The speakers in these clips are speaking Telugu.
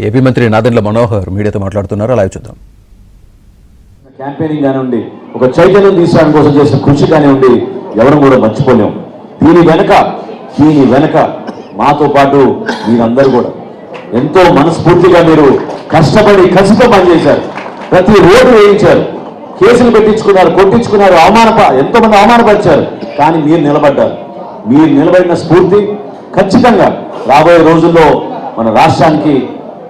ఏపీ మంత్రి నాదెండ్ల మనోహర్ మీడియాతో మాట్లాడుతున్నారు. అలా చూద్దాం. క్యాంపెయినింగ్ కానివ్వండి, ఒక చైతన్యం తీసుకోవడం కోసం చేసిన కృషి కానివ్వండి, ఎవరు కూడా మర్చిపోలేం. దీని వెనక మాతో పాటు మీరందరూ కూడా ఎంతో మనస్ఫూర్తిగా మీరు కష్టపడి కసితో పనిచేశారు. ప్రతి రోడ్డు వేయించారు, కేసులు పెట్టించుకున్నారు, కొట్టించుకున్నారు, ఎంతో మంది అవమానపరిచారు. కానీ మీరు నిలబడ్డారు. మీరు నిలబడిన స్ఫూర్తి ఖచ్చితంగా రాబోయే రోజుల్లో మన రాష్ట్రానికి,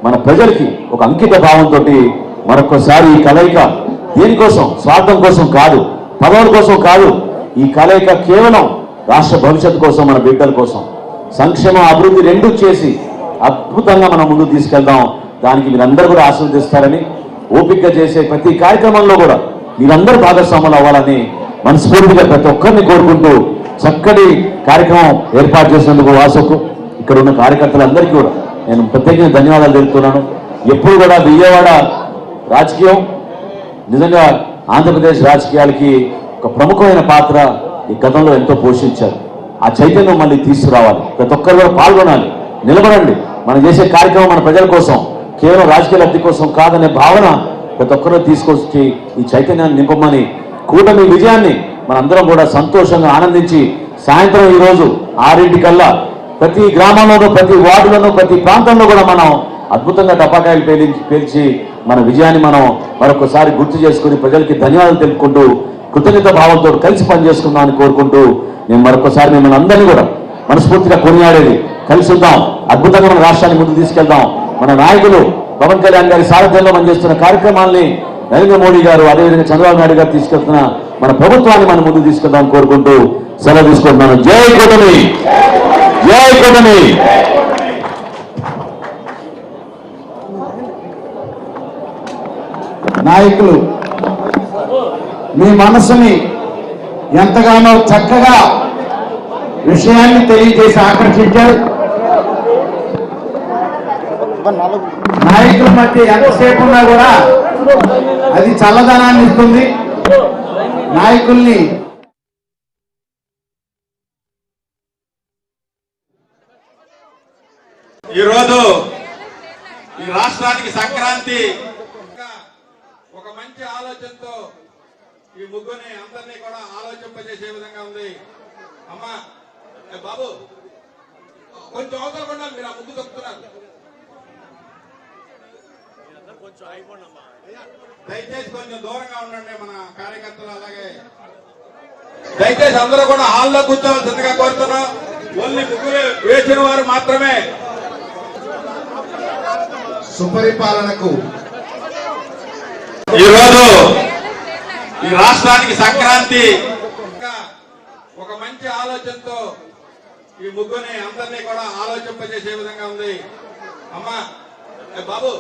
మన ప్రజలకి ఒక అంకిత భావంతో మరొకసారి ఈ కలయిక దేనికోసం, స్వార్థం కోసం కాదు, పదవుల కోసం కాదు, ఈ కలయిక కేవలం రాష్ట్ర భవిష్యత్తు కోసం, మన బిడ్డల కోసం, సంక్షేమ అభివృద్ధి రెండూ చేసి అద్భుతంగా మనం ముందుకు తీసుకెళ్దాం. దానికి మీరందరూ కూడా ఆశీర్వదిస్తారని, ఓపికగా చేసే ప్రతి కార్యక్రమంలో కూడా మీరందరూ భాగస్వాములు అవ్వాలని మనస్ఫూర్తిగా ప్రతి ఒక్కరిని కోరుకుంటూ చక్కటి కార్యక్రమం ఏర్పాటు చేసినందుకు వాసుకు, ఇక్కడ ఉన్న కార్యకర్తలందరికీ కూడా నేను ప్రత్యేకంగా ధన్యవాదాలు తెలుపుతున్నాను. ఎప్పుడు కూడా విజయవాడ రాజకీయం నిజంగా ఆంధ్రప్రదేశ్ రాజకీయాలకి ఒక ప్రముఖమైన పాత్ర ఈ గతంలో ఎంతో పోషించారు. ఆ చైతన్యం మళ్ళీ తీసుకురావాలి. ప్రతి ఒక్కరు కూడా పాల్గొనాలి, నిలబడండి. మనం చేసే కార్యక్రమం మన ప్రజల కోసం, కేవలం రాజకీయ లబ్ధి కోసం కాదనే భావన ప్రతి ఒక్కరూ తీసుకొచ్చి ఈ చైతన్యాన్ని నింపమని, కూటమి విజయాన్ని మనందరం కూడా సంతోషంగా ఆనందించి సాయంత్రం ఈరోజు 6 కల్లా ప్రతి గ్రామంలోనూ, ప్రతి వార్డులోనూ, ప్రతి ప్రాంతంలో కూడా మనం అద్భుతంగా టపాకాయలు పేల్చి మన విజయాన్ని మనం మరొకసారి గుర్తు చేసుకుని ప్రజలకి ధన్యవాదాలు తెలుపుకుంటూ కృతజ్ఞత భావంతో కలిసి పనిచేసుకుందామని కోరుకుంటూ నేను మరొకసారి మిమ్మల్ని అందరినీ కూడా మనస్ఫూర్తిగా కొనియాడేది, కలిసి ఉందాం, అద్భుతంగా మన రాష్ట్రాన్ని ముందుకు తీసుకెళ్దాం. మన నాయకులు పవన్ కళ్యాణ్ గారి సారథ్యంలో మనం చేస్తున్న కార్యక్రమాల్ని నరేంద్ర మోడీ గారు, అదేవిధంగా చంద్రబాబు నాయుడు గారు తీసుకెళ్తున్న మన ప్రభుత్వాన్ని మనం ముందుకు తీసుకెళ్దామని కోరుకుంటూ సెలవు తీసుకుంటున్నాను. జై కూటమి, జై కూటమి. నాయకులు మీ మనసుని ఎంతగానో చక్కగా విషయాన్ని తెలియజేసి ఆకర్షించారు. నాయకుల మధ్య ఎంతసేపు ఉన్నా కూడా అది చల్లదనాన్ని ఇస్తుంది. నాయకుల్ని ఈరోజు ఈ రాష్ట్రానికి సంక్రాంతి ఒక మంచి ఆలోచనతో ఈ ముగ్గురిని అందరినీ కూడా ఆలోచింపజేసే విధంగా ఉంది. అమ్మా బాబు కొంచెం అవతల కూడా మీరు ఆ ముగ్గు తప్పుతున్నారు. దయచేసి కొంచెం దూరంగా ఉండండి మన కార్యకర్తలు. అలాగే దయచేసి అందరూ కూడా హాల్లో కూర్చోవలసిందిగా కోరుతున్నాం. ఓన్లీ ముగ్గురు వేసిన వారు మాత్రమే. సుపరిపాలనకు ఈరోజు ఈ రాష్ట్రానికి సంక్రాంతి ఒక మంచి ఆలోచనతో ఈ ముగ్గురిని అందరినీ కూడా ఆలోచింపజేసే విధంగా ఉంది. అమ్మా బాబు